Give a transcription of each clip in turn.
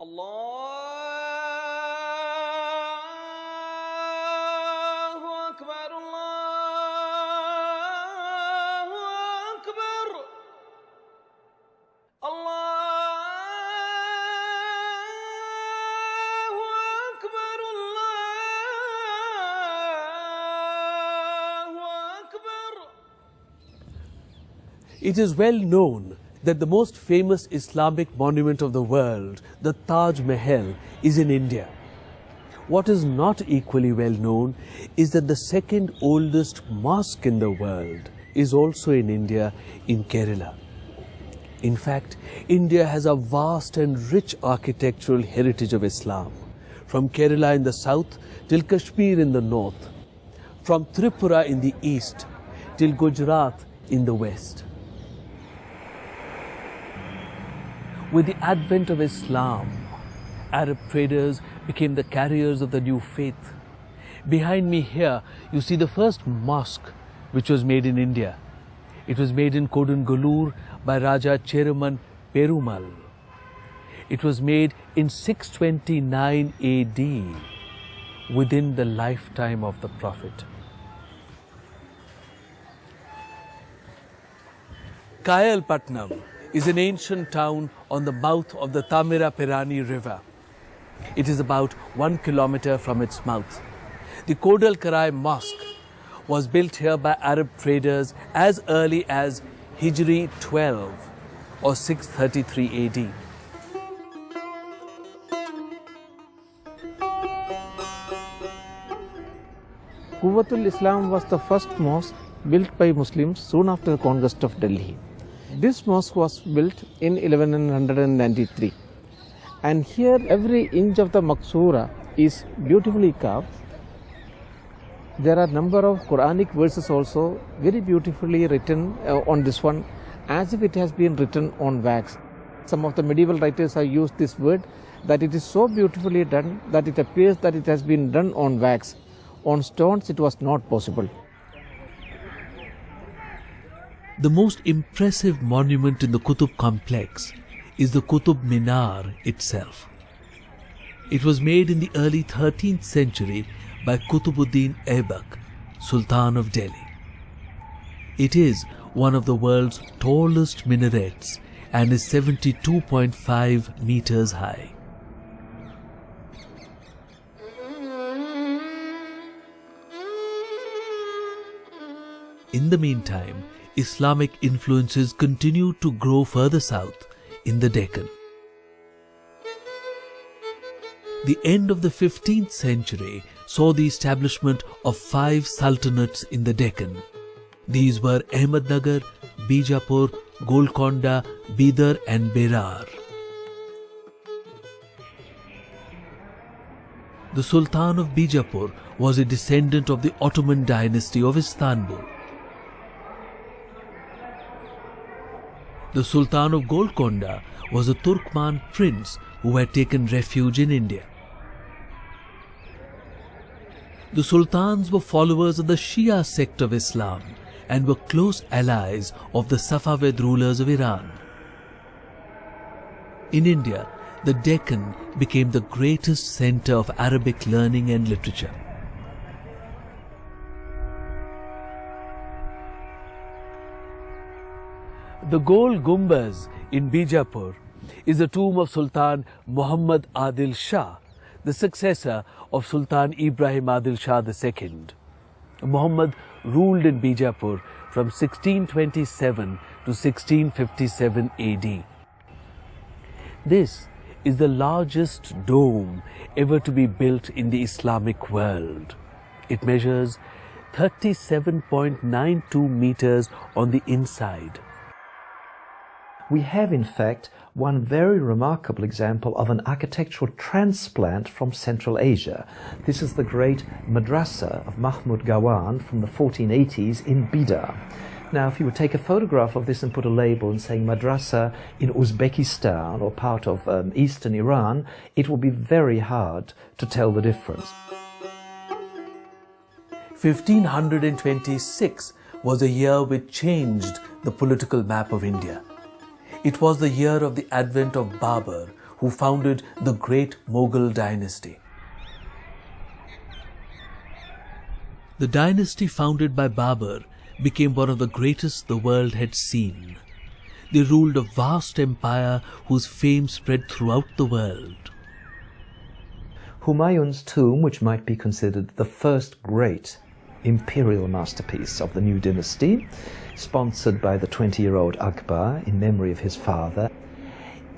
Allahu Akbar, Allahu Akbar, Allahu Akbar, Allahu Akbar. It is well known that the most famous Islamic monument of the world, the Taj Mahal, is in India. What is not equally well known is that the second oldest mosque in the world is also in India, in Kerala. In fact, India has a vast and rich architectural heritage of Islam, from Kerala in the south till Kashmir in the north, from Tripura in the east till Gujarat in the west. With the advent of Islam, Arab traders became the carriers of the new faith. Behind me here, you see the first mosque which was made in India. It was made in Kodungallur by Raja Cheruman Perumal. It was made in 629 AD, within the lifetime of the Prophet. Kayalpatnam is an ancient town on the mouth of the Tamiraperani River. It is about 1 kilometer from its mouth. The Kodalkarai Mosque was built here by Arab traders as early as Hijri 12 or 633 AD. Quwwatul Islam was the first mosque built by Muslims soon after the conquest of Delhi. This mosque was built in 1193, and here every inch of the Maksura is beautifully carved. There are a number of Quranic verses also very beautifully written on this one, as if it has been written on wax. Some of the medieval writers have used this word, that it is so beautifully done that it appears that it has been done on wax. On stones it was not possible. The most impressive monument in the Qutub complex is the Qutub Minar itself. It was made in the early 13th century by Qutubuddin Aibak, Sultan of Delhi. It is one of the world's tallest minarets and is 72.5 meters high. In the meantime, Islamic influences continued to grow further south in the Deccan. The end of the 15th century saw the establishment of 5 sultanates in the Deccan. These were Ahmednagar, Bijapur, Golconda, Bidar and Berar. The Sultan of Bijapur was a descendant of the Ottoman dynasty of Istanbul. The Sultan of Golconda was a Turkman prince who had taken refuge in India. The sultans were followers of the Shia sect of Islam and were close allies of the Safavid rulers of Iran. In India, the Deccan became the greatest center of Arabic learning and literature. The Gol Gumbaz in Bijapur is the tomb of Sultan Muhammad Adil Shah, the successor of Sultan Ibrahim Adil Shah II. Muhammad ruled in Bijapur from 1627 to 1657 AD. This is the largest dome ever to be built in the Islamic world. It measures 37.92 meters on the inside. We have, in fact, one very remarkable example of an architectural transplant from Central Asia. This is the great madrasa of Mahmud Gawan from the 1480s in Bidar. Now, if you would take a photograph of this and put a label and saying madrasa in Uzbekistan or part of eastern Iran, it will be very hard to tell the difference. 1526 was a year which changed the political map of India. It was the year of the advent of Babur, who founded the great Mughal dynasty. The dynasty founded by Babur became one of the greatest the world had seen. They ruled a vast empire whose fame spread throughout the world. Humayun's tomb, which might be considered the first great imperial masterpiece of the new dynasty, sponsored by the 20-year-old Akbar in memory of his father,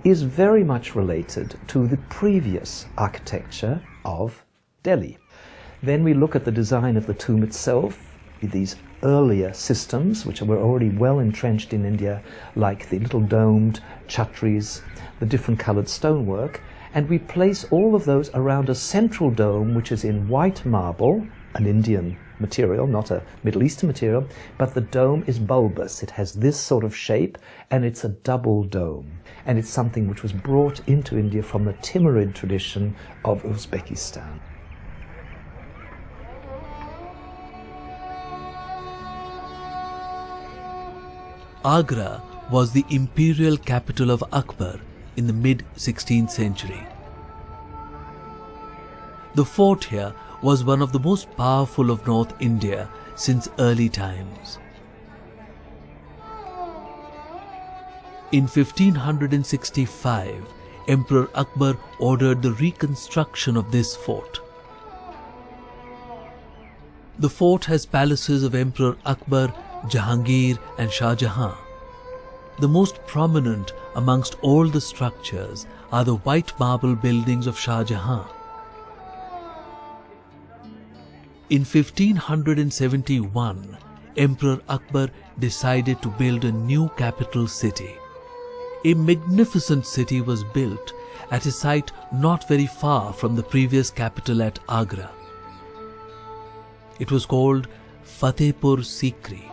is very much related to the previous architecture of Delhi. Then we look at the design of the tomb itself, with these earlier systems, which were already well entrenched in India, like the little domed chhatris, the different coloured stonework, and we place all of those around a central dome, which is in white marble, an Indian material, not a Middle Eastern material, but the dome is bulbous. It has this sort of shape, and it's a double dome. And it's something which was brought into India from the Timurid tradition of Uzbekistan. Agra was the imperial capital of Akbar in the mid-16th century. The fort here was one of the most powerful of North India since early times. In 1565, Emperor Akbar ordered the reconstruction of this fort. The fort has palaces of Emperor Akbar, Jahangir and Shah Jahan. The most prominent amongst all the structures are the white marble buildings of Shah Jahan. In 1571, Emperor Akbar decided to build a new capital city. A magnificent city was built at a site not very far from the previous capital at Agra. It was called Fatehpur Sikri.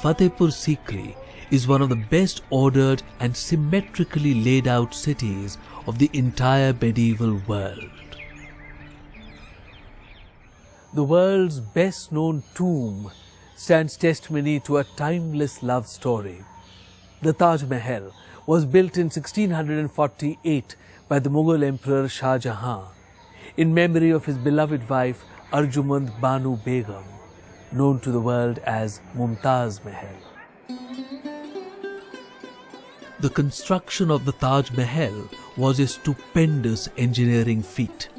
Fatehpur Sikri is one of the best ordered and symmetrically laid out cities of the entire medieval world. The world's best known tomb stands testimony to a timeless love story. The Taj Mahal was built in 1648 by the Mughal Emperor Shah Jahan in memory of his beloved wife Arjumand Banu Begum, known to the world as Mumtaz Mahal. The construction of the Taj Mahal was a stupendous engineering feat.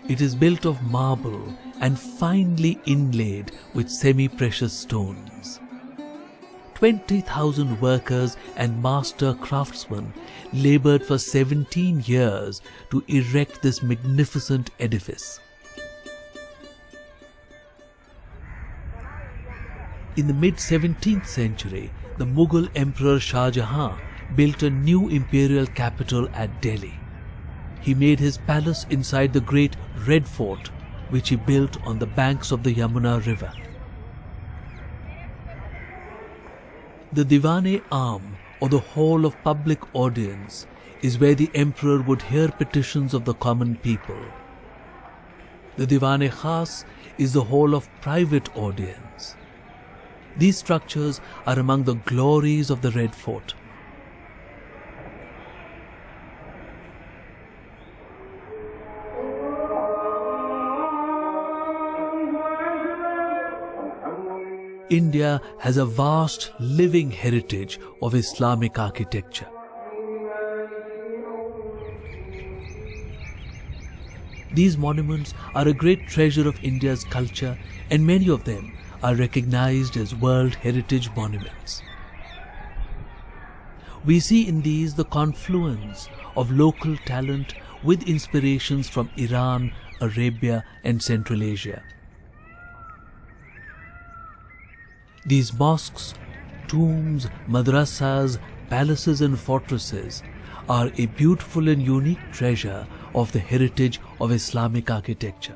It is built of marble and finely inlaid with semi-precious stones. 20,000 workers and master craftsmen labored for 17 years to erect this magnificent edifice. In the mid-17th century, the Mughal Emperor Shah Jahan built a new imperial capital at Delhi. He made his palace inside the great Red Fort, which he built on the banks of the Yamuna River. The Diwan-e Aam, or the Hall of Public Audience, is where the emperor would hear petitions of the common people. The Diwan-e Khas is the hall of private audience. These structures are among the glories of the Red Fort. India has a vast living heritage of Islamic architecture. These monuments are a great treasure of India's culture, and many of them are recognized as World Heritage Monuments. We see in these the confluence of local talent with inspirations from Iran, Arabia, and Central Asia. These mosques, tombs, madrasas, palaces and fortresses are a beautiful and unique treasure of the heritage of Islamic architecture.